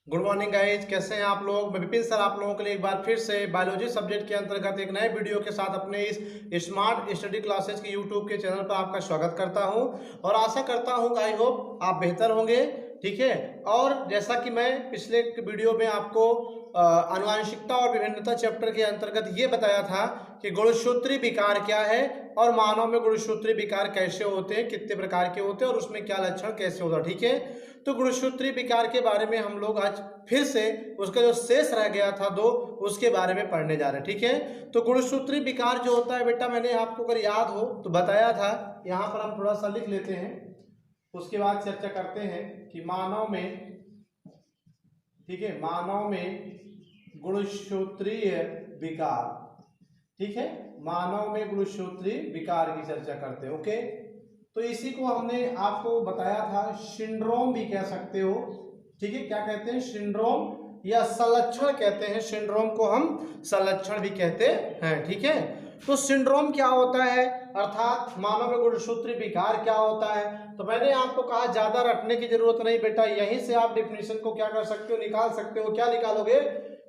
Good morning guys, कैसे हैं आप लोग। मैं विपिन सर आप लोगों के लिए एक बार फिर से बायोलॉजी सब्जेक्ट के अंतर्गत एक नए वीडियो के साथ अपने इस स्मार्ट स्टडी क्लासेस के यूट्यूब के चैनल पर आपका स्वागत करता हूं और आशा करता हूं आई होप आप बेहतर होंगे। ठीक है, और जैसा कि मैं पिछले वीडियो में आपको आनुवांशिकता और विभिन्नता चैप्टर के अंतर्गत ये बताया था कि गुणसूत्री विकार क्या है और मानव में गुणसूत्री विकार कैसे होते हैं, कितने प्रकार के होते हैं और उसमें क्या लक्षण कैसे होता है। ठीक है, तो गुणसूत्री विकार के बारे में हम लोग आज फिर से उसका जो शेष रह गया था दो, उसके बारे में पढ़ने जा रहे हैं। ठीक है, तो गुणसूत्री विकार जो होता है बेटा, मैंने आपको अगर याद हो तो बताया था। यहाँ पर हम थोड़ा सा लिख लेते हैं, उसके बाद चर्चा करते हैं कि मानव में, ठीक है, मानव में गुणसूत्रीय विकार, ठीक है, मानव में गुणसूत्री विकार की चर्चा करते हैं। ओके, तो इसी को हमने आपको बताया था, सिंड्रोम भी कह सकते हो। ठीक है, क्या कहते हैं, सिंड्रोम या संलक्षण कहते हैं। सिंड्रोम को हम संलक्षण भी कहते हैं। ठीक है, तो सिंड्रोम क्या होता है, अर्थात मानव में गुणसूत्री विकार क्या होता है। तो मैंने आपको कहा ज्यादा रटने की जरूरत नहीं बेटा, यहीं से आप डेफिनेशन को क्या कर सकते हो, निकाल सकते हो। क्या निकालोगे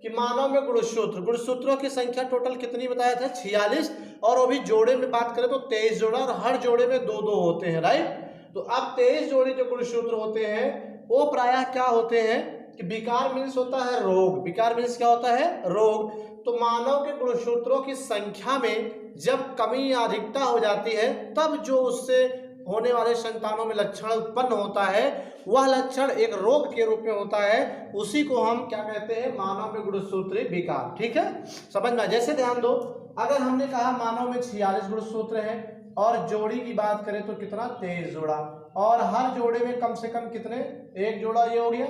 कि मानव में गुणसूत्रों की संख्या टोटल कितनी बताया था, 46, और वो भी जोड़े में बात करें तो 23 जोड़ा, और हर जोड़े में दो दो होते हैं। राइट, तो अब 23 जोड़े जो गुणसूत्र होते हैं वो प्रायः क्या होते हैं कि विकार मीन्स होता है रोग। विकार मीन्स क्या होता है, रोग। तो मानव के गुणसूत्रों की संख्या में जब कमी या अधिकता हो जाती है तब जो उससे होने वाले संतानों में लक्षण उत्पन्न होता है, वह लक्षण एक रोग के रूप में होता है। उसी को हम क्या कहते हैं, मानव में गुणसूत्री विकार। ठीक है, समझना। जैसे ध्यान दो, अगर हमने कहा मानव में 46 गुणसूत्र हैं और जोड़ी की बात करें तो कितना, 23 जोड़ा, और हर जोड़े में कम से कम कितने, एक जोड़ा ये हो गया।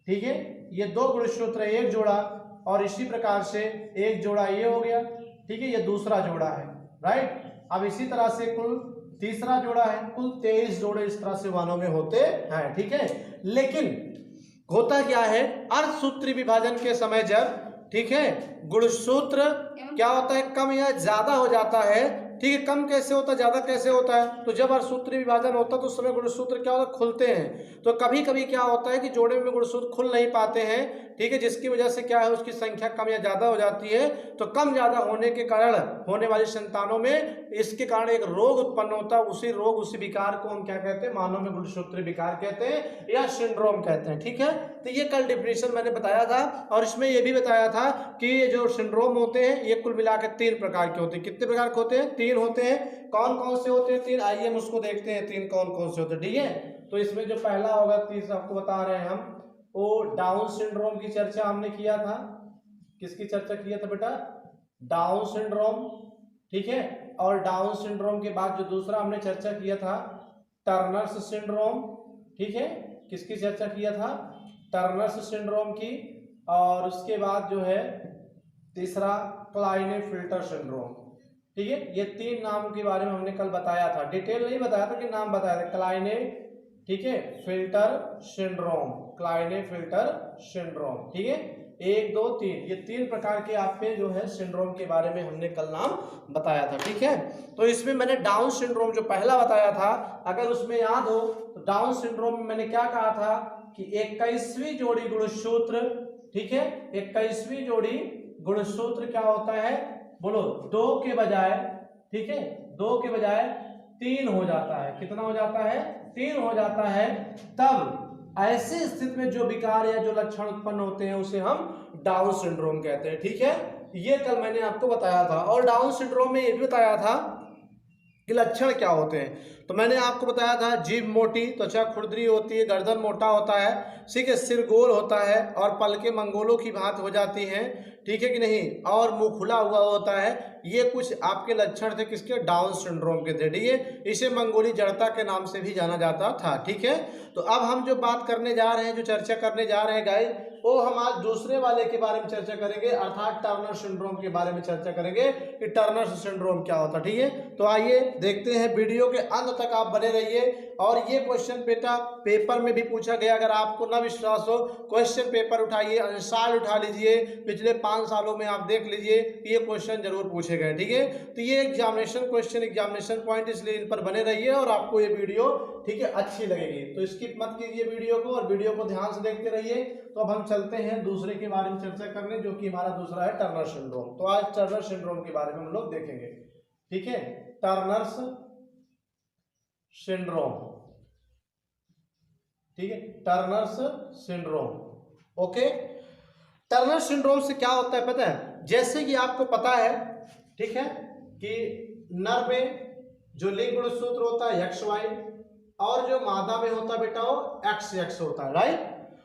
ठीक है, ये दो गुणसूत्र एक जोड़ा, और इसी प्रकार से एक जोड़ा ये हो गया। ठीक है, ये दूसरा जोड़ा है। राइट, अब इसी तरह से कुल तीसरा जोड़ा है, कुल 23 जोड़े इस तरह से मानव में होते हैं। ठीक है, लेकिन होता क्या है, अर्धसूत्री विभाजन के समय जब, ठीक है, गुणसूत्र क्या होता है, कम या ज्यादा हो जाता है। ठीक है, कम कैसे होता है, ज्यादा कैसे होता है, तो जब अर्धसूत्री विभाजन होता है तो उस समय गुणसूत्र क्या होता है, खुलते हैं। तो कभी कभी क्या होता है कि जोड़े में गुणसूत्र खुल नहीं पाते हैं। ठीक है, जिसकी वजह से क्या है, उसकी संख्या कम या ज्यादा हो जाती है। तो कम ज्यादा होने के कारण होने वाली संतानों में इसके कारण एक रोग उत्पन्न होता है। उसी रोग, उसी विकार को हम क्या कहते हैं, मानव में गुणसूत्री विकार कहते हैं या सिंड्रोम कहते हैं। ठीक है, तो ये कल डिफिनेशन मैंने बताया था, और इसमें यह भी बताया था कि ये जो सिंड्रोम होते हैं ये कुल मिलाकर 3 प्रकार के होते हैं। कितने प्रकार के होते हैं, 3 होते हैं। कौन कौन से होते हैं 3, आइए हम उसको देखते हैं 3 कौन कौन से होते हैं। ठीक है, तो इसमें जो पहला होगा, तीसरा आपको बता रहे हैं हम, वो डाउन सिंड्रोम की चर्चा हमने किया था। किसकी चर्चा किया था बेटा, डाउन सिंड्रोम। ठीक है, और डाउन सिंड्रोम के बाद जो दूसरा हमने चर्चा किया था, टर्नर्स सिंड्रोम। ठीक है, किसकी चर्चा किया था, टर्नर्स सिंड्रोम की। और उसके बाद जो है तीसरा क्लाइनेफिल्टर सिंड्रोम। ठीक है, ये 3 नामों के बारे में हमने कल बताया था, डिटेल नहीं बताया था कि नाम बताया था। क्लाइने, ठीक है, फिल्टर सिंड्रोम, क्लाइनेफिल्टर सिंड्रोम। ठीक है, 1 2 3, ये 3 प्रकार के आप पे जो है सिंड्रोम के बारे में हमने कल नाम बताया था। ठीक है, तो इसमें मैंने डाउन सिंड्रोम जो पहला बताया था, अगर उसमें याद हो तो डाउन सिंड्रोम में मैंने क्या कहा था कि 21वीं जोड़ी गुणसूत्र, ठीक है, 21वीं जोड़ी गुणसूत्र क्या होता है, बोलो, 2 के बजाय, ठीक है, 2 के बजाय 3 हो जाता है। कितना हो जाता है, 3 हो जाता है। तब ऐसी स्थिति में जो विकार या जो लक्षण उत्पन्न होते हैं उसे हम डाउन सिंड्रोम कहते हैं। ठीक है, ये कल मैंने आपको बताया था। और डाउन सिंड्रोम में ये भी बताया था कि लक्षण क्या होते हैं। तो मैंने आपको बताया था, जीभ मोटी, त्वचा खुरदरी होती है, गर्दन मोटा होता है, ठीक है, सिर गोल होता है और पलकें मंगोलों की भांति हो जाती हैं। ठीक है कि नहीं, और मुंह खुला हुआ होता है। ये कुछ आपके लक्षण थे किसके, डाउन सिंड्रोम के थे। ठीक है, इसे मंगोली जड़ता के नाम से भी जाना जाता था। ठीक है, तो अब हम जो बात करने जा रहे हैं, जो चर्चा करने जा रहे हैं गाइस, वो हम आज दूसरे वाले के बारे में चर्चा करेंगे, अर्थात टर्नर सिंड्रोम के बारे में चर्चा करेंगे कि टर्नर सिंड्रोम क्या होता है। ठीक है, तो आइए देखते हैं, वीडियो के अंत तक आप बने रहिए। और ये क्वेश्चन बेटा पेपर में भी पूछा गया, अगर आपको न विश्वास हो क्वेश्चन पेपर उठाइए, साल उठा लीजिए, पिछले 5 सालों में आप देख लीजिए, ये क्वेश्चन जरूर पूछे पूछे गए। ठीक है, तो ये एग्जामिनेशन क्वेश्चन, एग्जामिनेशन पॉइंट, इसलिए इन पर बने रहिए और आपको ये वीडियो ठीक है अच्छी लगेगी। तो स्किप मत कीजिए वीडियो को और वीडियो को ध्यान से देखते रहिए। तो अब हम चलते हैं दूसरे के बारे में चर्चा करने, जो कि हमारा दूसरा है टर्नर सिंड्रोम। तो आज टर्नर सिंड्रोम के बारे में हम लोग देखेंगे। ठीक है, टर्नर्स सिंड्रोम। ठीक है, Turners syndrome. Okay, Turner syndrome से क्या होता है पता है? जैसे कि आपको पता है, ठीक है, कि नर में जो लिंग गुणसूत्र होता है XY और जो मादा में होता है बेटा वो XX होता है, राइट।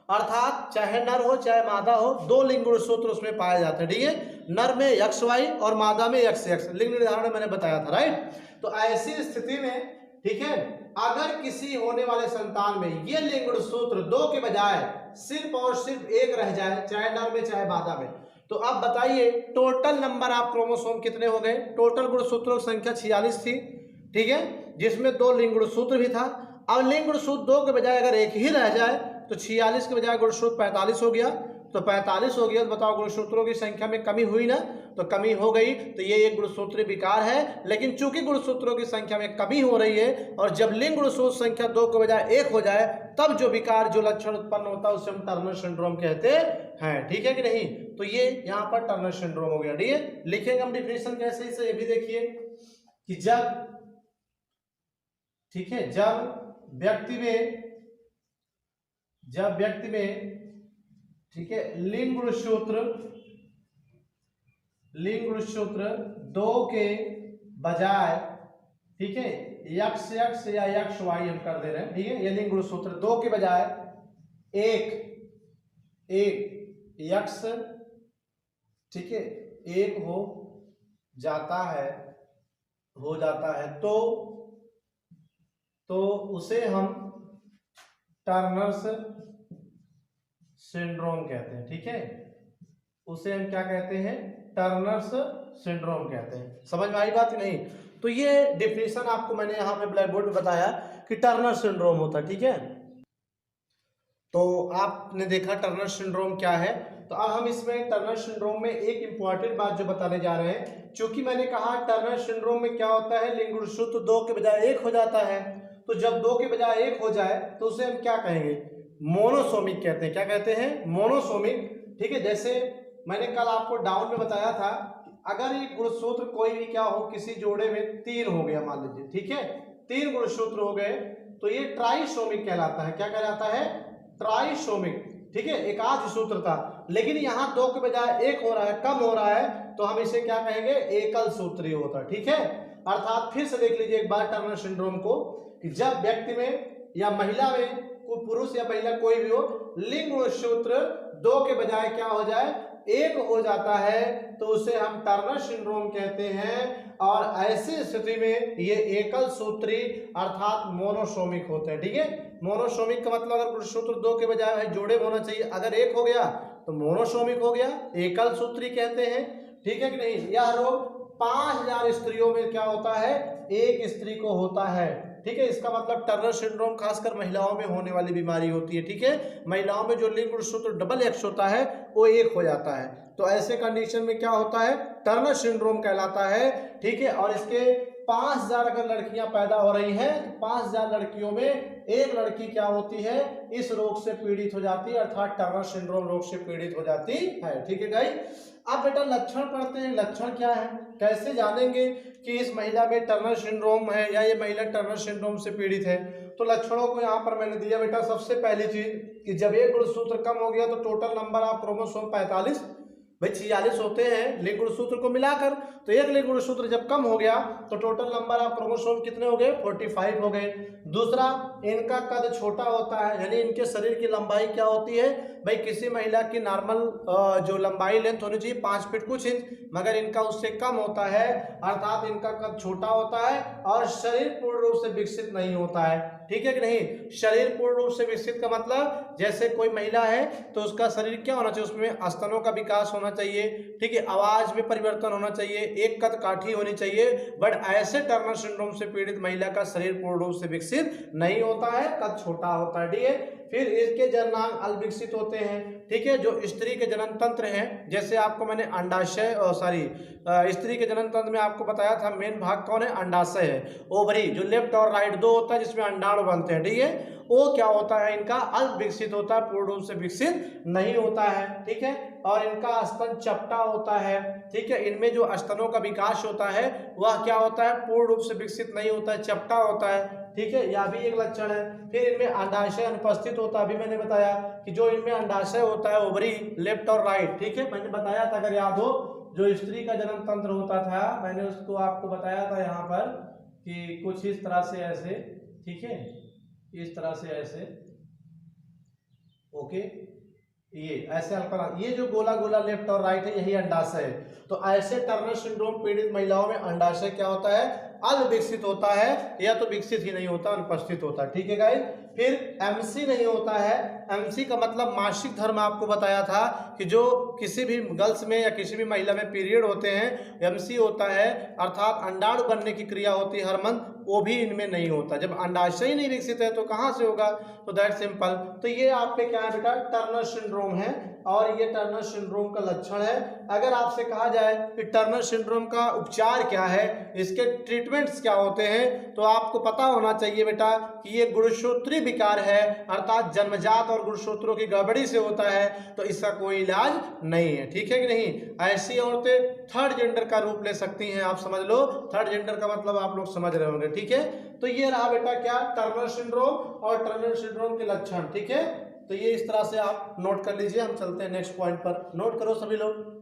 अर्थात चाहे नर हो चाहे मादा हो, दो लिंग गुणसूत्र उसमें पाए जाते हैं। ठीक है, नर में XY और मादा में XX, लिंग निर्धारण मैंने बताया था, राइट। तो ऐसी स्थिति में ठीक है, अगर किसी होने वाले संतान में ये लिंग गुणसूत्र दो के बजाय सिर्फ और सिर्फ एक रह जाए, चाहे नर में चाहे मादा में, तो अब बताइए टोटल नंबर ऑफ क्रोमोसोम कितने हो गए? टोटल गुणसूत्रों की संख्या 46 थी। ठीक है, जिसमें दो लिंग गुणसूत्र भी था। अब लिंग गुणसूत्र दो के बजाय अगर एक ही रह जाए तो 46 के बजाय गुणसूत्र 45 हो गया। तो 45 हो गया तो बताओ गुणसूत्रों की संख्या में कमी हुई ना? तो कमी हो गई। तो ये एक गुणसूत्रीय विकार है। लेकिन चूंकि गुणसूत्रों की संख्या में कमी हो रही है और जब लिंग गुणसूत्र संख्या दो के बजाय एक हो जाए, तब जो विकार, जो लक्षण उत्पन्न होता है उसे हम टर्नर सिंड्रोम कहते हैं। ठीक है कि नहीं? तो ये यहाँ पर टर्नर सिंड्रोम हो गया। ठीक है, लिखेंगे हम डिफिनेशन कैसे, इसे ये भी देखिए कि जब, ठीक है, जब व्यक्ति में ठीक है लिंग गुणसूत्र दो के बजाय, ठीक है, XX या XY हम कर दे रहे हैं। ठीक है, ये लिंग गुणसूत्र दो के बजाय एक X, ठीक है, एक हो जाता है तो उसे हम टर्नर्स सिंड्रोम कहते हैं। ठीक है, उसे हम क्या कहते हैं? टर्नर्स सिंड्रोम कहते हैं। समझ में आई बात कि नहीं? तो ये डिफिनेशन आपको मैंने यहाँ पे ब्लैक बोर्ड में बताया कि टर्नर सिंड्रोम होता है। ठीक है, तो आपने देखा टर्नर सिंड्रोम क्या है। तो अब हम इसमें टर्नर सिंड्रोम में एक इंपॉर्टेंट बात जो बताने जा रहे हैं, क्योंकि मैंने कहा टर्नर सिंड्रोम में क्या होता है, लिंग गुणसूत्र दो के बजाय एक हो जाता है। तो जब दो के बजाय एक हो जाए तो उसे हम क्या कहेंगे? मोनोसोमिक कहते हैं। क्या कहते हैं? मोनोसोमिक। ठीक है, जैसे मैंने कल आपको डाउन में बताया था, अगर ये गुणसूत्र कोई भी क्या हो, किसी जोड़े में 3 हो गया मान लीजिए, ठीक है, 3 गुणसूत्र हो गए, तो ये ट्राइसोमिक कहलाता है। क्या कहलाता है? ट्राइसोमिक। ठीक है, एकाध सूत्र था, लेकिन यहाँ दो के बजाय एक हो रहा है, कम हो रहा है, तो हम इसे क्या कहेंगे? एकल सूत्रीय होता है। ठीक है, अर्थात फिर से देख लीजिए एक बार टर्नर सिंड्रोम को, कि जब व्यक्ति में या महिला में, पुरुष या महिला कोई भी हो, लिंग गुणसूत्र दो के बजाय क्या हो जाए? एक हो जाता है, तो उसे हम टर्नर सिंड्रोम कहते हैं। और ऐसी स्थिति में ये एकल सूत्री अर्थात मोनोसोमिक होते हैं। ठीक है, मोनोसोमिक का मतलब अगर गुणसूत्र दो के बजाय जोड़े में होना चाहिए, अगर एक हो गया तो मोनोसोमिक हो गया, एकल सूत्री कहते हैं। ठीक है कि नहीं? यह रोग 5000 स्त्रियों में क्या होता है? एक स्त्री को होता है। ठीक है, इसका मतलब टर्नर सिंड्रोम खासकर महिलाओं में होने वाली बीमारी होती है। ठीक है, महिलाओं में जो लिंग गुणसूत्र डबल X होता है वो एक हो जाता है। तो ऐसे कंडीशन में क्या होता है? टर्नर सिंड्रोम कहलाता है। ठीक है, और इसके 5000 अगर लड़कियां पैदा हो रही हैं, 5000 लड़कियों में एक लड़की क्या होती है? इस रोग से पीड़ित हो जाती है, अर्थात टर्नर सिंड्रोम रोग से पीड़ित हो जाती है। ठीक है गाइस, अब बेटा लक्षण पढ़ते हैं। लक्षण क्या है, कैसे जानेंगे कि इस महिला में टर्नर सिंड्रोम है या ये महिला टर्नर सिंड्रोम से पीड़ित है? तो लक्षणों को यहाँ पर मैंने दिया बेटा। सबसे पहली चीज कि जब एक गुणसूत्र कम हो गया तो टोटल नंबर ऑफ क्रोमोसोम 45, भाई 46 होते हैं लिंग गुणसूत्र को मिलाकर, तो एक लिंग गुणसूत्र जब कम हो गया तो टोटल नंबर ऑफ क्रोमोसोम कितने हो गए? 45 हो गए। दूसरा, इनका कद छोटा होता है, यानी इनके शरीर की लंबाई क्या होती है? भाई किसी महिला की नॉर्मल जो लंबाई लेंथ होनी चाहिए 5 फीट कुछ इंच, मगर इनका उससे कम होता है, अर्थात इनका कद छोटा होता है और शरीर पूर्ण रूप से विकसित नहीं होता है। ठीक है कि नहीं? शरीर पूर्ण रूप से विकसित का मतलब जैसे कोई महिला है तो उसका शरीर क्या होना चाहिए? उसमें स्तनों का विकास होना होना चाहिए, ठीक है, आवाज में परिवर्तन होना चाहिए, एक कद काठी होनी चाहिए। बट ऐसे टर्नर सिंड्रोम से पीड़ित महिला का शरीर पूर्ण रूप से विकसित नहीं होता है, कद छोटा होता है, ठीक है। फिर इसके जननांग अल्पविकसित होते हैं, ठीक है। जो स्त्री के जनन तंत्र हैं, जैसे आपको मैंने अंडाशय स्त्री के जनन तंत्र में आपको बताया था मेन भाग कौन है, अंडाशय है। ओवरी जो लेफ्ट और राइट दो होता है जिसमें अंडाणु बनते हैं, ठीक है, वो क्या होता है, इनका अल्प विकसित होता है, पूर्ण रूप से विकसित नहीं होता है, ठीक है। और इनका स्तन चपटा होता है, ठीक है। इनमें जो स्तनों का विकास होता है वह क्या होता है, पूर्ण रूप से विकसित नहीं होता है, चपटा होता है, ठीक है, यह भी एक लक्षण है। फिर इनमें अंडाशय अनुपस्थित होता है, अभी मैंने बताया कि जो इनमें अंडाशय होता है ओवरी लेफ्ट और राइट, ठीक है, मैंने बताया था, अगर याद हो, जो स्त्री का जन्म तंत्र होता था मैंने उसको आपको बताया था यहाँ पर कि कुछ इस तरह से ऐसे, ठीक है, इस तरह से ऐसे, ओके, ये ऐसे अल्पना, ये जो गोला गोला लेफ्ट और राइट है यही अंडाशय है। तो ऐसे टर्नर सिंड्रोम पीड़ित महिलाओं में अंडाशय क्या होता है, अल्प विकसित होता है, या तो विकसित ही नहीं होता, अनुपस्थित होता है, ठीक है गाइस। फिर एमसी नहीं होता है, एमसी का मतलब मासिक धर्म आपको बताया था कि जो किसी भी गर्ल्स में या किसी भी महिला में पीरियड होते हैं, एमसी होता है, अर्थात अंडाणु बनने की क्रिया होती है हर मंथ, वो भी इनमें नहीं होता। जब अंडाशय ही नहीं विकसित है तो कहाँ से होगा, तो दैट सिंपल। तो ये आपके क्या है बेटा, टर्नर सिंड्रोम है, और ये टर्नर सिंड्रोम का लक्षण है। अगर आपसे कहा जाए कि टर्नर सिंड्रोम का उपचार क्या है, इसके ट्रीटमेंट्स क्या होते हैं, तो आपको पता होना चाहिए बेटा कि ये गुणसूत्री विकार है, अर्थात जन्मजात और गुणसूत्रों की गड़बड़ी से होता है, तो इसका कोई इलाज नहीं है, ठीक है कि नहीं। ऐसी औरतें थर्ड जेंडर का रूप ले सकती हैं, आप समझ लो, थर्ड जेंडर का मतलब आप लोग समझ रहे होंगे, ठीक है। तो ये रहा बेटा क्या, टर्नर सिंड्रोम और टर्नर सिंड्रोम के लक्षण, ठीक है। तो ये इस तरह से आप नोट कर लीजिए। हम चलते हैं नेक्स्ट पॉइंट पर, नोट करो सभी लोग।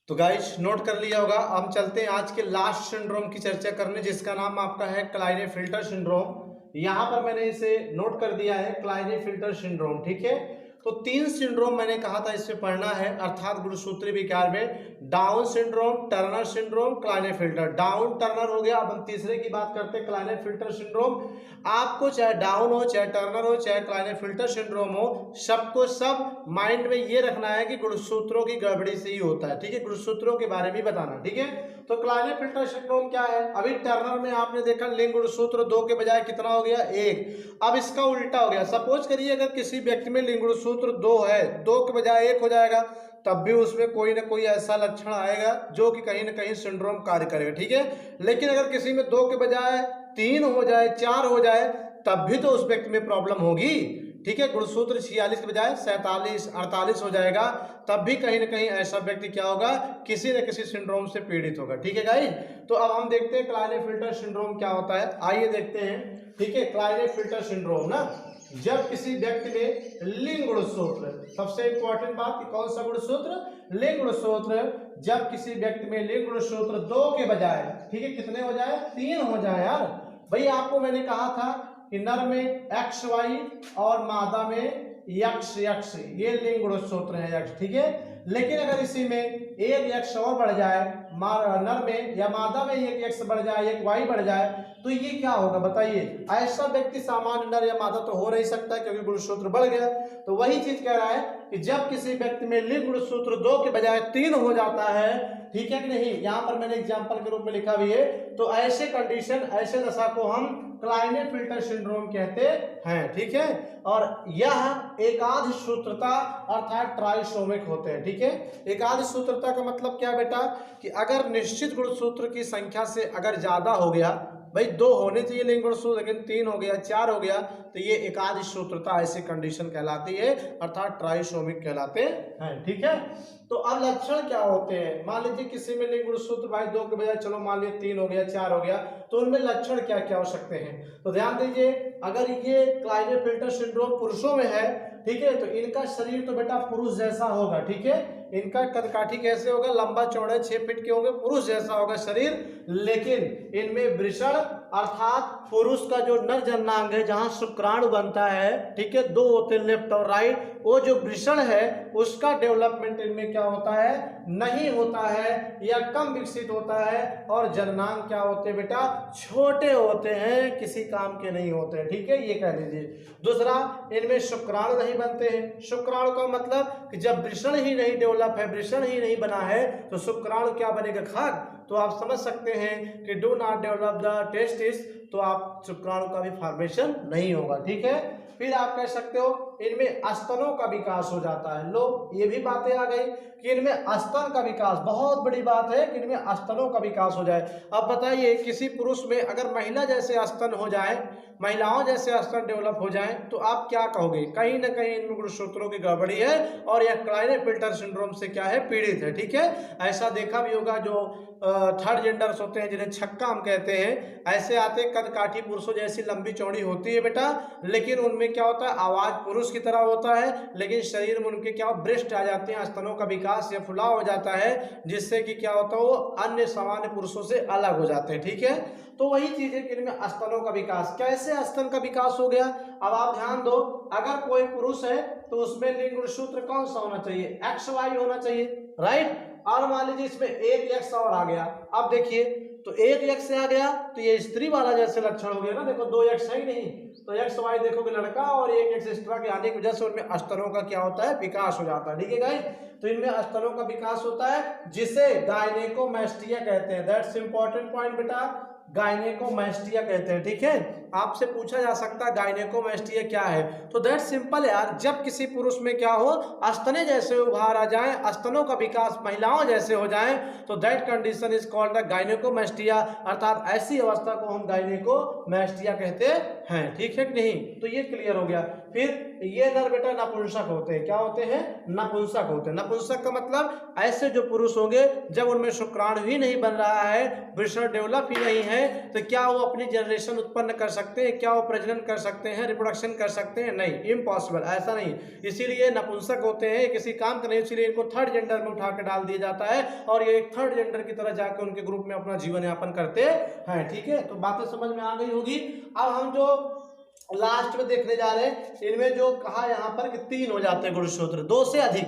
तो गाइस नोट कर लिया होगा। हम चलते हैं आज के लास्ट सिंड्रोम की चर्चा करने, जिसका नाम आपका है क्लाइनेफिल्टर सिंड्रोम। यहां पर मैंने इसे नोट कर दिया है, क्लाइनेफिल्टर सिंड्रोम, ठीक है। तो 3 सिंड्रोम मैंने कहा था इससे पढ़ना है, अर्थात गुणसूत्री विकार में down syndrome, Turner syndrome, Klinefelter. Down Turner हो गया, अब हम तीसरे की बात करते हैं क्लाइनेफिल्टर सिंड्रोम। आपको चाहे डाउन हो, चाहे टर्नर हो, चाहे क्लाइनेफिल्टर सिंड्रोम हो, सबको सब माइंड में ये रखना है कि गुणसूत्रों की गड़बड़ी से ही होता है, ठीक है, गुणसूत्रों के बारे में बताना, ठीक है। तो क्लाइनेफिल्टर सिंड्रोम क्या है, अभी टर्नर में आपने देखा लिंग गुणसूत्र 2 के बजाय कितना हो गया, 1। अब इसका उल्टा हो गया, सपोज करिए अगर किसी व्यक्ति में लिंग गुणसूत्र 2 है, 2 के बजाय 1 हो जाएगा, तब भी उसमें कोई ना कोई ऐसा लक्षण आएगा जो कि कहीं ना कहीं सिंड्रोम कार्य करेगा, ठीक है। लेकिन अगर किसी में 2 के बजाय 3 हो जाए, 4 हो जाए, तब भी तो उस व्यक्ति में प्रॉब्लम होगी, ठीक है। गुणसूत्र 46 के बजाय 47, 48 हो जाएगा, तब भी कहीं ना कहीं ऐसा व्यक्ति क्या होगा, किसी न किसी सिंड्रोम से पीड़ित होगा, ठीक है गाइस। तो अब हम देखते हैं क्लाइनेफिल्टर सिंड्रोम क्या होता है, आइए देखते हैं, ठीक है। क्लाइनेफिल्टर सिंड्रोम ना, जब किसी व्यक्ति में लिंग गुणसूत्र, सबसे इंपॉर्टेंट बात कि कौन सा गुणसूत्र, लिंग गुणसूत्र, जब किसी व्यक्ति में लिंग गुणसूत्र 2 के बजाय, ठीक है, कितने हो जाए, 3 हो जाए। यार भाई आपको मैंने कहा था कि नर में XY और मादा में XX, ये लिंग गुणसूत्र है X, ठीक है। लेकिन अगर इसी में एक X और बढ़ जाए, नर में या मादा में एक X बढ़ जाए, एक Y बढ़ जाए, तो ये क्या होगा बताइए। ऐसा व्यक्ति सामान्य नर या मादा तो हो नहीं सकता क्योंकि गुणसूत्र बढ़ गया। तो वही चीज कह रहा है कि जब किसी व्यक्ति में लिंग गुणसूत्र 2 के बजाय 3 हो जाता है, ठीक है कि नहीं, यहां पर मैंने एग्जांपल के रूप में लिखा भी है, तो ऐसे कंडीशन, ऐसे दशा को हम क्लाइनेफिल्टर सिंड्रोम कहते हैं, ठीक है। और यह एकाध सूत्रता अर्थात ट्राइसोमिक होते हैं, ठीक है। एकाध सूत्रता का मतलब क्या बेटा, कि अगर निश्चित गुणसूत्र की संख्या से अगर ज्यादा हो गया, भाई 2 होने चाहिए लिंग गुणसूत्र लेकिन 3 हो गया, 4 हो गया, तो ये एकाध सूत्रता ऐसी कंडीशन कहलाती है, अर्थात ट्राइसोमिक कहलाते हैं, ठीक है। तो अब लक्षण क्या होते हैं, मान लीजिए किसी में लिंग गुणसूत्र भाई 2 के बजाय चलो मान लीजिए 3 हो गया, 4 हो गया, तो उनमें लक्षण क्या क्या हो सकते हैं। तो ध्यान दीजिए, अगर ये क्लाइनेफिल्टर सिंड्रोम पुरुषों में है, ठीक है, तो इनका शरीर तो बेटा पुरुष जैसा होगा, ठीक है। इनका कदकाठी कैसे होगा, लंबा चौड़ा 6 फीट के होंगे, पुरुष जैसा होगा शरीर, लेकिन इनमें वृषण अर्थात पुरुष का जो नर जननांग है जहां शुक्राणु बनता है, ठीक है, दो होते हैं लेफ्ट और राइट, वो जो वृषण है उसका डेवलपमेंट इनमें क्या होता है, नहीं होता है या कम विकसित होता है। और जननांग क्या होते हैं बेटा, छोटे होते हैं, किसी काम के नहीं होते हैं, ठीक है, ये कह लीजिए। दूसरा, इनमें शुक्राणु नहीं बनते हैं। शुक्राणु का मतलब कि जब वृषण ही नहीं डेवलप है, वृषण ही नहीं बना है, तो शुक्राणु क्या बनेगा, खाद। तो आप समझ सकते हैं कि do not develop the testis, तो आप शुक्राणु का भी फॉर्मेशन नहीं होगा, ठीक है। फिर आप कह सकते हो इनमें स्तनों का विकास हो जाता है। लो, ये भी बातें आ गई कि इनमें स्तन का विकास, बहुत बड़ी बात है कि इनमें स्तनों का विकास हो जाए। अब बताइए, किसी पुरुष में अगर महिला जैसे स्तन हो जाए, महिलाओं जैसे स्तन डेवलप हो जाए, तो आप क्या कहोगे, कहीं ना कहीं इनमें गुणसूत्रों की गड़बड़ी है और यह क्लाइनेफिल्टर सिंड्रोम से क्या है, पीड़ित है, ठीक है। ऐसा देखा भी होगा जो थर्ड जेंडर्स होते हैं, जिन्हें छक्का हम कहते हैं, ऐसे आते कदकाठी पुरुषों जैसी लंबी चौड़ी होती है बेटा, लेकिन उनमें क्या होता है, आवाज पुरुष की तरह होता है, लेकिन शरीर में उनके क्या ब्रेस्ट आ जाते हैं, स्तनों का विकास या फुलाव हो जाता है, जिससे कि क्या होता है, वो अन्य सामान्य पुरुषों से अलग हो जाते हैं, ठीक है। तो वही चीज है कि इनमें स्तनों का विकास, कैसे स्तन का विकास हो गया। अब आप ध्यान दो, अगर कोई पुरुष है तो उसमें लिंग गुणसूत्र कौन सा होना चाहिए, XY होना चाहिए, राइट। और मान लीजिए इसमें एक X और आ गया, अब देखिए तो एक X से आ गया तो ये स्त्री वाला जैसे लक्षण हो गया ना, देखो दो X है ही नहीं, तो XY देखोगे लड़का और एक X एक्स्ट्रा के आने की वजह से उनमें स्तनों का क्या होता है, विकास हो जाता है, ठीक है गाइस। तो इनमें स्तनों का विकास होता है जिसे गायनेकोमैस्टिया कहते हैं। दैट्स इंपॉर्टेंट पॉइंट बेटा, गायनेकोमैस्टिया कहते हैं, ठीक है। आपसे पूछा जा सकता है गायनेकोमैस्टिया क्या है, तो दैट सिंपल है यार, जब किसी पुरुष में क्या हो, स्तने जैसे उभार आ जाए, स्तनों का विकास महिलाओं जैसे हो जाए, तो that condition is called the gynaecomastia, अर्थात ऐसी अवस्था को हम गायनेकोमैस्टिया कहते हैं, ठीक है कि नहीं। तो ये क्लियर हो गया। फिर ये नर बेटा नपुंसक होते हैं, क्या होते हैं, नपुंसक होते हैं। नपुंसक का मतलब ऐसे जो पुरुष होंगे जब उनमें शुक्राणु ही नहीं बन रहा है, वृषण डेवलप ही नहीं है, तो क्या वो अपनी जनरेशन उत्पन्न कर सकते हैं, क्या वो प्रजनन कर सकते हैं, रिप्रोडक्शन कर सकते हैं, नहीं, इम्पॉसिबल, ऐसा नहीं। इसीलिए नपुंसक होते हैं, किसी काम का नहीं, इसीलिए इनको थर्ड जेंडर में उठा के डाल दिया जाता है और ये एक थर्ड जेंडर की तरह जाकर उनके ग्रुप में अपना जीवन यापन करते हैं, ठीक है। तो बातें समझ में आ गई होगी। अब हम जो लास्ट में देखने जा रहे हैं, इनमें जो कहा यहाँ पर कि 3 हो जाते हैं गुणसूत्र, 2 से अधिक।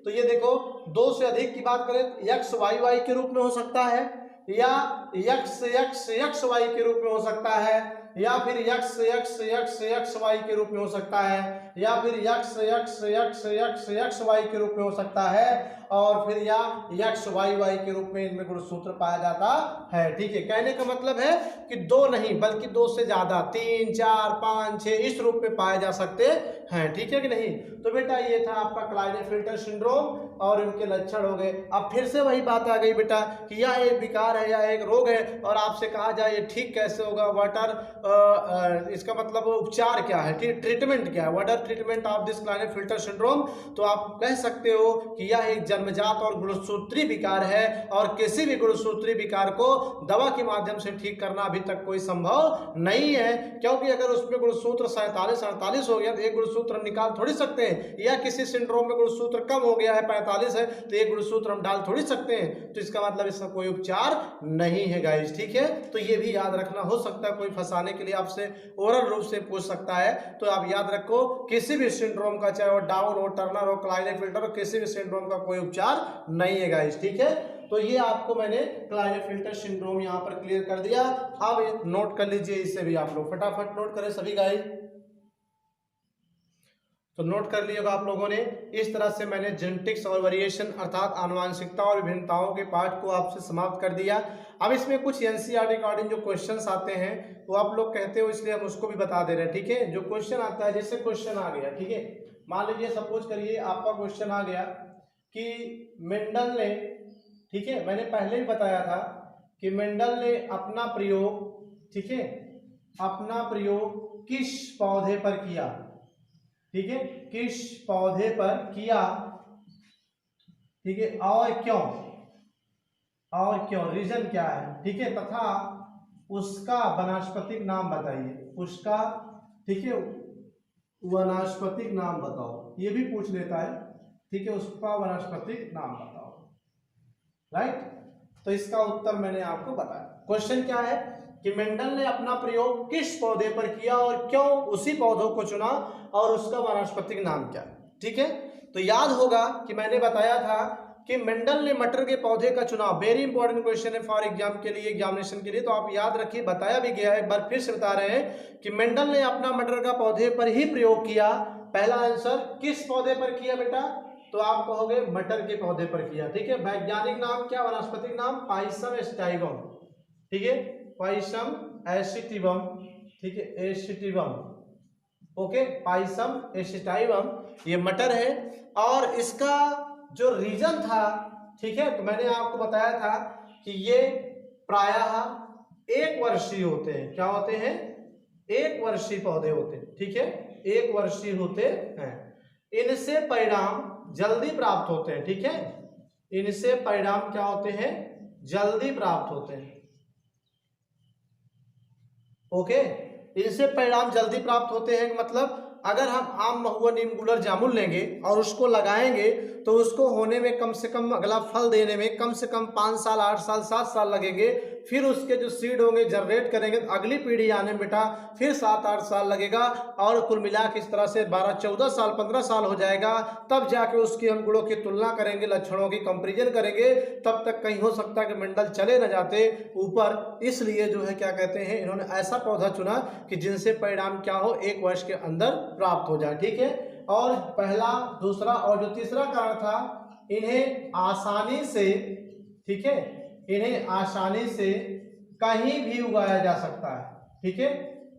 तो ये देखो 2 से अधिक की बात करें, XYY के रूप में हो सकता है, या XXXY के रूप में हो सकता है, या फिर XXXXY के रूप में हो सकता है, या फिर XXXXY के रूप में हो सकता है, और फिर या XYY के रूप में इनमें गुणसूत्र पाया जाता है, ठीक है। कहने का मतलब है कि 2 नहीं बल्कि 2 से ज्यादा, 3, 4, 5, 6 इस रूप में पाए जा सकते हैं, ठीक है कि नहीं। तो बेटा ये था आपका क्लाइनेफिल्टर सिंड्रोम और इनके लक्षण हो गए। अब फिर से वही बात आ गई बेटा कि यह एक विकार है या एक रोग है, और आपसे कहा जाए ये ठीक कैसे होगा, व्हाट आर इसका मतलब उपचार क्या है, ट्रीटमेंट क्या है, what are treatment of this Klinefelter syndrome. तो आप कह सकते हो कि यह एक जन्मजात और गुणसूत्री विकार है, और किसी भी गुणसूत्री विकार को दवा के माध्यम से ठीक करना अभी तक कोई संभव नहीं है, क्योंकि अगर उसमें गुणसूत्र 47-48 हो गया तो एक गुणसूत्र हम निकाल थोड़ी सकते हैं, या किसी सिंड्रोम में गुणसूत्र कम हो गया है 45 है तो एक गुणसूत्र हम डाल थोड़ी सकते हैं, तो इसका मतलब इसका कोई उपचार नहीं है गाइस, ठीक है। तो ये भी याद रखना, हो सकता है कोई फंसाने के लिए आपसे ओरल रूप से पूछ सकता है, तो आप याद रखो किसी भी सिंड्रोम का, चाहे वो डाउन हो, टर्नर हो, क्लाइनेफिल्टर हो, किसी भी सिंड्रोम का कोई उपचार नहीं है गाइस, ठीक है। तो ये आपको मैंने क्लाइनेफिल्टर सिंड्रोम यहाँ पर क्लियर कर दिया। अब नोट कर लीजिए इसे भी, आप लोग फटाफट नोट करें सभी गाइस। तो नोट कर लिएगा आप लोगों ने, इस तरह से मैंने जेनेटिक्स और वेरिएशन अर्थात आनुवांशिकता और विभिन्नताओं के पार्ट को आपसे समाप्त कर दिया। अब इसमें कुछ एनसीईआरटी अकॉर्डिंग जो क्वेश्चंस आते हैं वो आप लोग कहते हो, इसलिए हम उसको भी बता दे रहे हैं, ठीक है। जो क्वेश्चन आता है, जैसे क्वेश्चन आ गया, ठीक है, मान लीजिए सपोज करिए आपका क्वेश्चन आ गया कि मेंडल ने, ठीक है, मैंने पहले ही बताया था कि मेंडल ने अपना प्रयोग, ठीक है, अपना प्रयोग किस पौधे पर किया, ठीक है, किस पौधे पर किया, ठीक है, और क्यों, रीजन क्या है, ठीक है, तथा उसका वनस्पतिक नाम बताइए, उसका, ठीक है, वनस्पतिक नाम बताओ, ये भी पूछ लेता है, ठीक है, उसका वनस्पतिक नाम बताओ, राइट। तो इसका उत्तर मैंने आपको बताया। क्वेश्चन क्या है कि मेंडल ने अपना प्रयोग किस पौधे पर किया और क्यों उसी पौधों को चुना और उसका वानस्पतिक नाम क्या। ठीक है, तो याद होगा कि मैंने बताया था कि मेंडल ने मटर के पौधे का चुनाव, वेरी इंपॉर्टेंट क्वेश्चन है फॉर एग्जाम के लिए, एग्जामिनेशन के लिए, तो आप याद रखिए, बताया भी गया है, एक बार फिर से बता रहे हैं कि मेंडल ने अपना मटर का पौधे पर ही प्रयोग किया। पहला आंसर किस पौधे पर किया बेटा, तो आप कहोगे मटर के पौधे पर किया। ठीक है, वैज्ञानिक नाम क्या, वनस्पतिक नाम पाइसम एस्टाइवम। ठीक है, पाइसम एसिटिवम। ठीक है, एसिटिवम, ओके, पाइसम एसिटाइवम ये मटर है। और इसका जो रीजन था, ठीक है, तो मैंने आपको बताया था कि ये प्रायः एक वर्षीय होते हैं। क्या होते हैं, एक वर्षीय पौधे होते हैं। ठीक है, एक वर्षीय होते हैं। इनसे परिणाम जल्दी प्राप्त होते हैं। ठीक है, इनसे परिणाम क्या होते हैं, जल्दी प्राप्त होते हैं। ओके, इनसे परिणाम जल्दी प्राप्त होते हैं, मतलब अगर हम आम, महुआ, नीम, गुलर, जामुन लेंगे और उसको लगाएंगे तो उसको होने में कम से कम, अगला फल देने में कम से कम 5 साल, 8 साल, 7 साल लगेंगे। फिर उसके जो सीड होंगे जनरेट करेंगे तो अगली पीढ़ी आने में बेटा फिर 7-8 साल लगेगा, और कुल मिला के इस तरह से 12-14 साल, 15 साल हो जाएगा। तब जाके उसकी हम गुणों की तुलना करेंगे, लक्षणों की कंपेरिजन करेंगे, तब तक कहीं हो सकता है कि मेंडल चले न जाते ऊपर। इसलिए जो है क्या कहते हैं, इन्होंने ऐसा पौधा चुना कि जिनसे परिणाम क्या हो, 1 वर्ष के अंदर प्राप्त हो जाए। ठीक है, और पहला, दूसरा और जो तीसरा कारण था, इन्हें आसानी से, ठीक है, इन्हें आसानी से कहीं भी उगाया जा सकता है। ठीक है,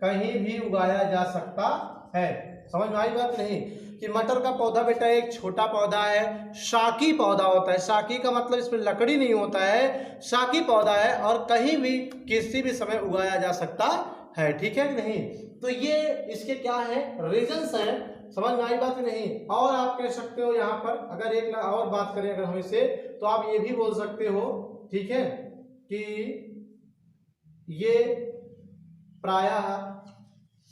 कहीं भी उगाया जा सकता है। समझ में आई बात नहीं, कि मटर का पौधा बेटा एक छोटा पौधा है, शाकी पौधा होता है। शाकी का मतलब इसमें लकड़ी नहीं होता है, शाकी पौधा है और कहीं भी किसी भी समय उगाया जा सकता है। ठीक है कि नहीं, तो ये इसके क्या है, रीजंस हैं। समझ में आई बात नहीं। और आप कह सकते हो यहाँ पर, अगर एक और बात करें अगर हम इसे, तो आप ये भी बोल सकते हो, ठीक है, कि ये प्रायः,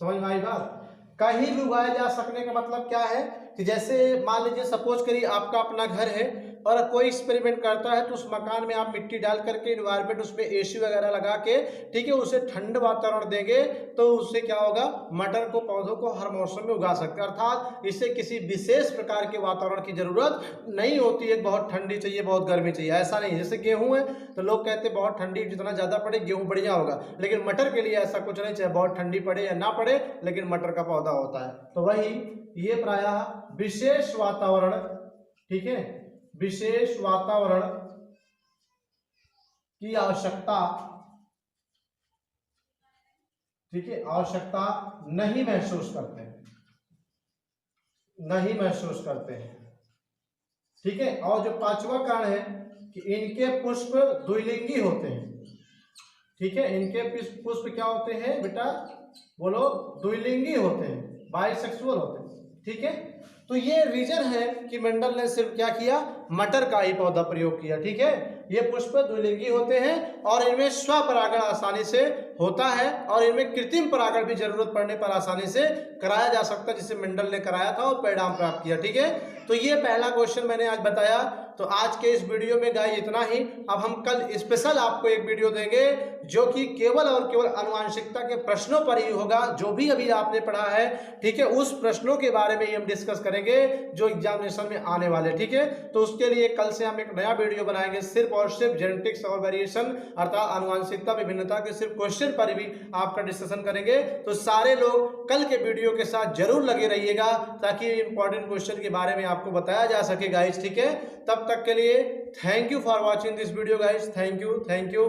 समझ में आई बात, कहीं भी उगाया जा सकने का मतलब क्या है, कि जैसे मान लीजिए सपोज करिए आपका अपना घर है और कोई एक्सपेरिमेंट करता है, तो उस मकान में आप मिट्टी डाल करके इन्वायरमेंट उसमें एसी वगैरह लगा के, ठीक है, उसे ठंड वातावरण देंगे तो उससे क्या होगा, मटर को, पौधों को हर मौसम में उगा सकते हैं। अर्थात इसे किसी विशेष प्रकार के वातावरण की जरूरत नहीं होती है, बहुत ठंडी चाहिए, बहुत गर्मी चाहिए, ऐसा नहीं। जैसे गेहूं है तो लोग कहते हैं बहुत ठंडी जितना ज्यादा पड़े गेहूं बढ़िया होगा, लेकिन मटर के लिए ऐसा कुछ नहीं, चाहे बहुत ठंडी पड़े या ना पड़े, लेकिन मटर का पौधा होता है। तो वही ये प्रायः विशेष वातावरण, ठीक है, विशेष वातावरण की आवश्यकता, ठीक है, आवश्यकता नहीं महसूस करते हैं, नहीं महसूस करते हैं। ठीक है, और जो पांचवा कारण है कि इनके पुष्प द्विलिंगी होते हैं। ठीक है, इनके पुष्प क्या होते हैं बेटा, बोलो, द्विलिंगी होते हैं, बाइसेक्सुअल होते हैं। ठीक है, तो ये रीजन है कि मेंडल ने सिर्फ क्या किया, मटर का ही पौधा प्रयोग किया। ठीक है, ये पुष्प द्विलिंगी होते हैं और इनमें स्वपरागण आसानी से होता है और इनमें कृत्रिम परागण भी जरूरत पड़ने पर आसानी से कराया जा सकता है, जिसे मेंडल ने कराया था और परिणाम प्राप्त किया। ठीक है, तो ये पहला क्वेश्चन मैंने आज बताया। तो आज के इस वीडियो में गाइस इतना ही। अब हम कल स्पेशल आपको एक वीडियो देंगे जो कि केवल और केवल आनुवंशिकता के प्रश्नों पर ही होगा, जो भी अभी आपने पढ़ा है। ठीक है, उस प्रश्नों के बारे में ही हम डिस्कस करेंगे जो एग्जामिनेशन में आने वाले। ठीक है, तो उसके लिए कल से हम एक नया वीडियो बनाएंगे सिर्फ और सिर्फ जेनेटिक्स और वेरिएशन अर्थात आनुवंशिकता विभिन्नता के सिर्फ क्वेश्चन पर भी आपका डिस्कशन करेंगे। तो सारे लोग कल के वीडियो के साथ जरूर लगे रहिएगा ताकि इंपॉर्टेंट क्वेश्चन के बारे में आपको बताया जा सके गाइस। ठीक है, तब तक के लिए thank you for watching this video guys. Thank you.